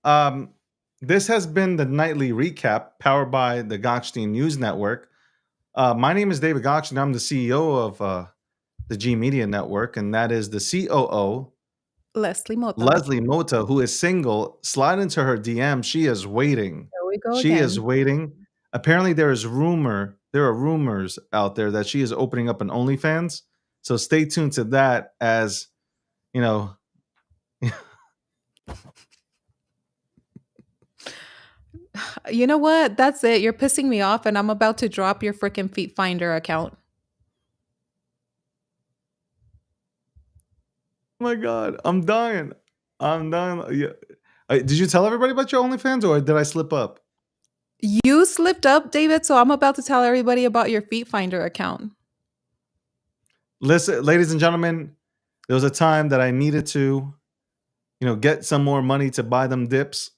this has been the nightly recap powered by the Gokhshtein News Network. My name is David Gokhshtein. I'm the CEO of the G Media Network, and that is the COO, Leslie Mota. Leslie Mota, who is single. Slide into her DM. She is waiting. There we go She is again. waiting. Apparently, there are rumors out there that she is opening up an OnlyFans. So stay tuned to that as, you know, You know what? That's it. You're pissing me off, and I'm about to drop your freaking Feet Finder account. oh my God, I'm dying. I'm dying. Yeah. Did you tell everybody about your OnlyFans or did I slip up? You slipped up, David, so I'm about to tell everybody about your Feet Finder account. Listen, ladies and gentlemen, there was a time that I needed to, get some more money to buy them dips,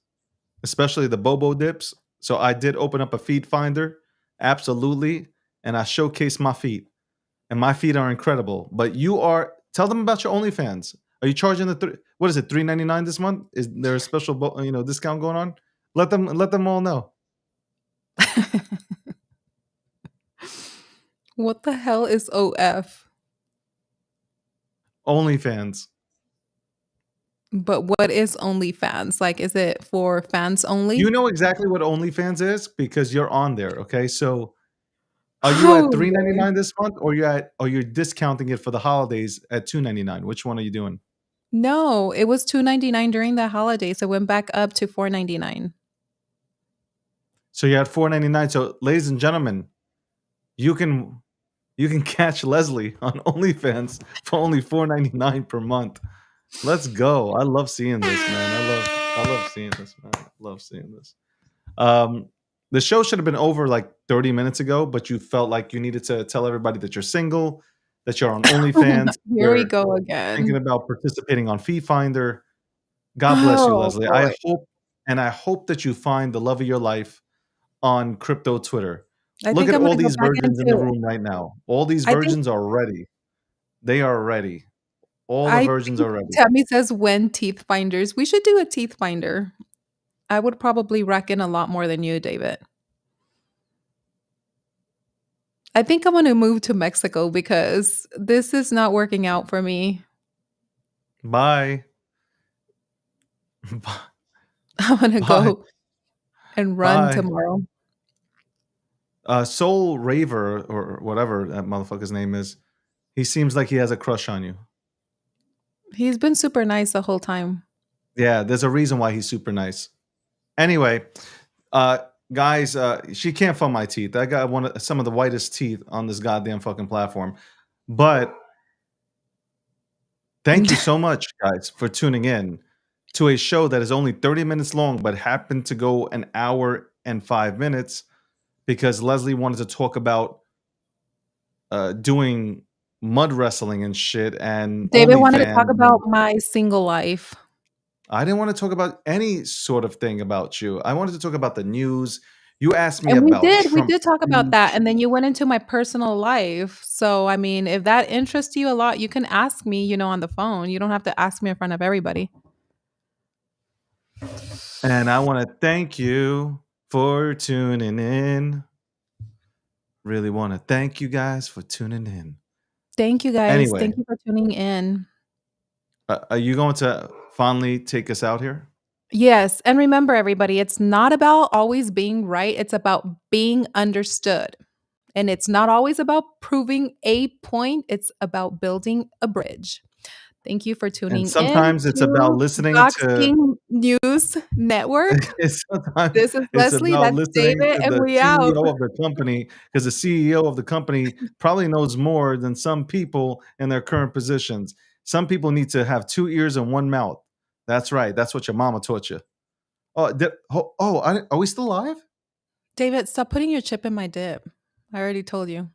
especially the Bobo dips. So I did open up a feed finder, absolutely, and I showcased my feet, and my feet are incredible. But tell them about your OnlyFans. Are you charging what is it, $3.99 this month? Is there a special discount going on? Let them all know. What the hell is OF? OnlyFans. But what is OnlyFans? Like, is it for fans You only? know exactly what OnlyFans is because you're on there. Okay, so are you at Oh, Lord. 3.99 this month, or you're discounting it for the holidays at 2.99? Which one are you doing? No, it was $2.99 during the holidays. It went back up to $4.99. So you're at 4.99. So, ladies and gentlemen, you can catch Leslie on OnlyFans for only 4.99 per month. Let's go. I love seeing this, man. I love seeing this, man. I love seeing this. Um, the show should have been over like 30 minutes ago, but you felt like you needed to tell everybody that you're single, that you're on OnlyFans, Here we you're go thinking again. about participating on Fee Finder. God bless you, Oh, Leslie. boy. I hope that you find the love of your life on crypto Twitter. I Look think at I'm all gonna go these back virgins in the into room right now. All these I think virgins are ready. They are ready. All the I virgins think are ready. Tammy says when teeth finders. We should do a teeth finder. I would probably reckon a lot more than you, David. I think I'm gonna move to Mexico because this is not working out for me. Bye. I'm gonna Bye. go and run Bye. tomorrow. Soul Raver or whatever that motherfucker's name is. He seems like he has a crush on you. He's been super nice the whole time. Yeah, there's a reason why he's super nice. Anyway, uh, guys, she can't find my teeth. I got some of the whitest teeth on this goddamn fucking platform. But thank you so much, guys, for tuning in to a show that is only 30 minutes long, but happened to go an hour and 5 minutes because Leslie wanted to talk about doing mud wrestling and shit and David wanted to talk OnlyFans. about And my single life. I didn't want to talk about any sort of thing about you. I wanted to talk about the news. You asked me And about we Trump's did talk about that, speech. and then you went into my personal life. So, I mean, if that interests you a lot, you can ask me, on the phone. You don't have to ask me in front of everybody. And I want to thank you for tuning in. Really want to thank you guys for tuning in. Thank you guys. Anyway, Thank you for tuning in. are you going to finally take us out here? Yes, and remember everybody, it's not about always being right, it's about being understood. And it's not always about proving a point, it's about building a bridge. Thank you for And tuning in sometimes it's about to listening to Gokhshtein News Network. sometimes This is it's Leslie, about that's listening David, to and the we out. CEO of the company because the CEO of the company probably knows more than some people in their current positions. Some people need to have two ears and one mouth. That's right. That's what your mama taught you. Are we still live? David, stop putting your chip in my dip. I already told you.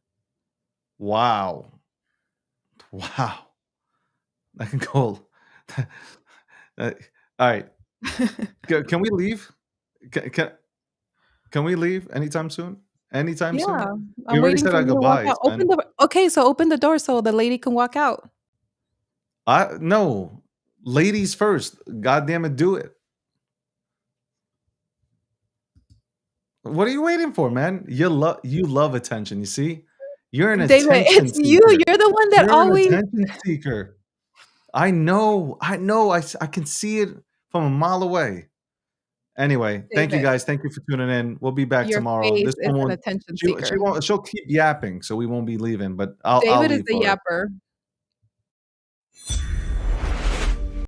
Wow. Wow. I can go. All right. Can we leave? Can, can, can we leave anytime soon? Anytime soon? Yeah, We I'm already waiting said for our you to walk goodbyes, out. Open man. the Okay, so open the door so the lady can walk out. I no, ladies first. God damn it, do it. What are you waiting for, man? You love attention. You see, you're an David, attention it's you. seeker. You're the one that You're an always attention seeker. I know. I know. I can see it from a mile away. Anyway, thank you David, guys. Thank you for tuning in. We'll be back your tomorrow. face This is one an won't. attention She seeker. won't. She'll keep yapping, so we won't be leaving. But I'll David is leave a for her. yapper.